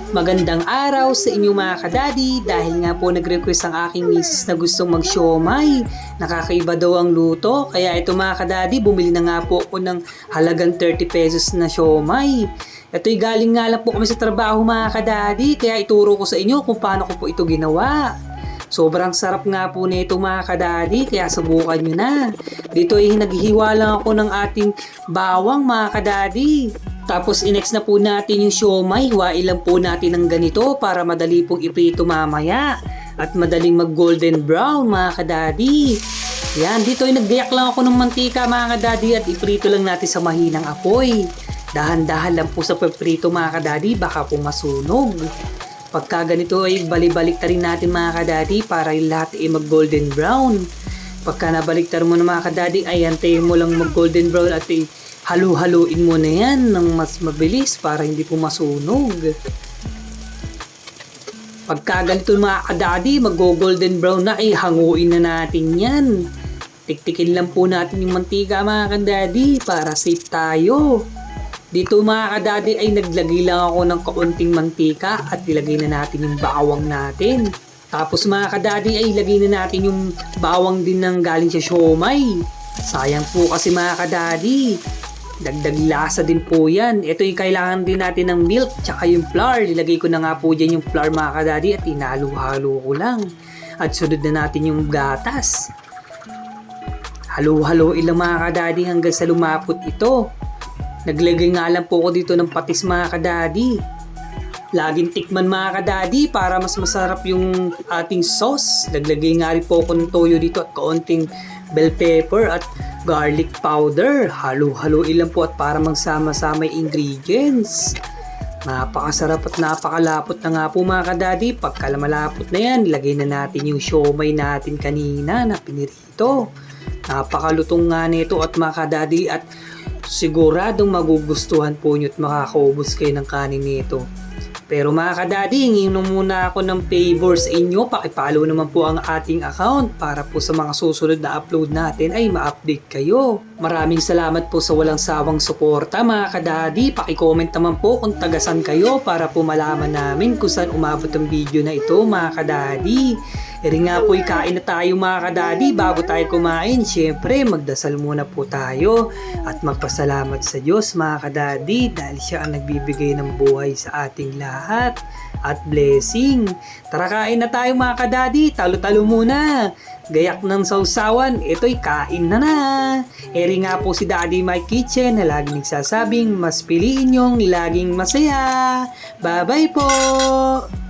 Magandang araw sa inyo mga kadadi dahil nga po nag-request ang aking misis na gustong mag-siomay. Nakakaiba daw ang luto kaya ito mga kadadi bumili na nga po ako ng halagang 30 pesos na siomay. Ito'y galing nga lang po kami sa trabaho mga kadadi kaya ituro ko sa inyo kung paano ko po ito ginawa. Sobrang sarap nga po nito mga kadadi kaya subukan nyo na. Dito ay naghihiwa lang ako ng ating bawang mga kadadi. Tapos inex na po natin yung siomay, hiwain lang po natin ng ganito para madali pong iprito mamaya. At madaling mag golden brown mga kadadi. Yan, dito ay naggayak lang ako ng mantika mga kadadi at iprito lang natin sa mahinang apoy. Dahan-dahan lang po sa paprito mga kadadi, baka po masunog. Pagka ganito ay balibalik rin natin mga kadadi para yung lahat ay mag golden brown. Pagka nabaliktar mo na mga kadadi, ay antayin mo lang mag golden brown at halu-haluin mo na yan ng mas mabilis para hindi po masunog. Pagka ganito mga kadadi, mag-golden brown na, ay hanguin na natin yan. Tiktikin lang po natin yung mantika mga kadadi para safe tayo. Dito mga kadadi ay naglagay lang ako ng kaunting mantika at ilagay na natin yung bawang natin. Tapos mga kadadi ay ilagay na natin yung bawang din ng galing sa siomay. Sayang po kasi mga kadadi. Dagdag lasa din po yan. Ito yung kailangan din natin ng milk tsaka yung flour. Nilagay ko na nga po dyan yung flour mga kadadi at inalo-halo ko lang. At sunod na natin yung gatas. Halo-haloin lang mga kadadi hanggang sa lumapot ito. Naglagay nga lang po ko dito ng patis mga kadadi. Laging tikman mga kadadi para mas masarap yung ating sauce. Naglagay nga rin po ko ng toyo dito at kaunting bell pepper at garlic powder. Halo-haloin lang po at para magsama-sama yung ingredients. Napakasarap at napakalapot na nga po mga kadadi. Pagka malapot na yan, ilagay na natin yung siomay natin kanina na pinirito. Napakalutong nga nito at mga kadadi at siguradong magugustuhan po nyo at makakaubos kayo ng kanin nito. Pero mga kadadi, hingin muna ako ng favor sa inyo. Pakipollow naman po ang ating account para po sa mga susunod na upload natin ay ma-update kayo. Maraming salamat po sa walang sawang suporta mga kadadi. Pakicomment naman po kung tagasan kayo para po malaman namin kung saan umabot ang video na ito mga kadadi. Eri nga po kain na tayo mga kadadi bago tayo kumain. Siyempre magdasal muna po tayo at magpasalamat sa Diyos mga kadadi dahil siya ang nagbibigay ng buhay sa ating lahat at blessing. Tara kain na tayo mga kadadi. Talo-talo muna. Gayak ng sausawan, ito'y kain na na. Eri nga po si Daddy Mike Kitchen na laging nagsasabing mas piliin yung laging masaya. Bye bye po!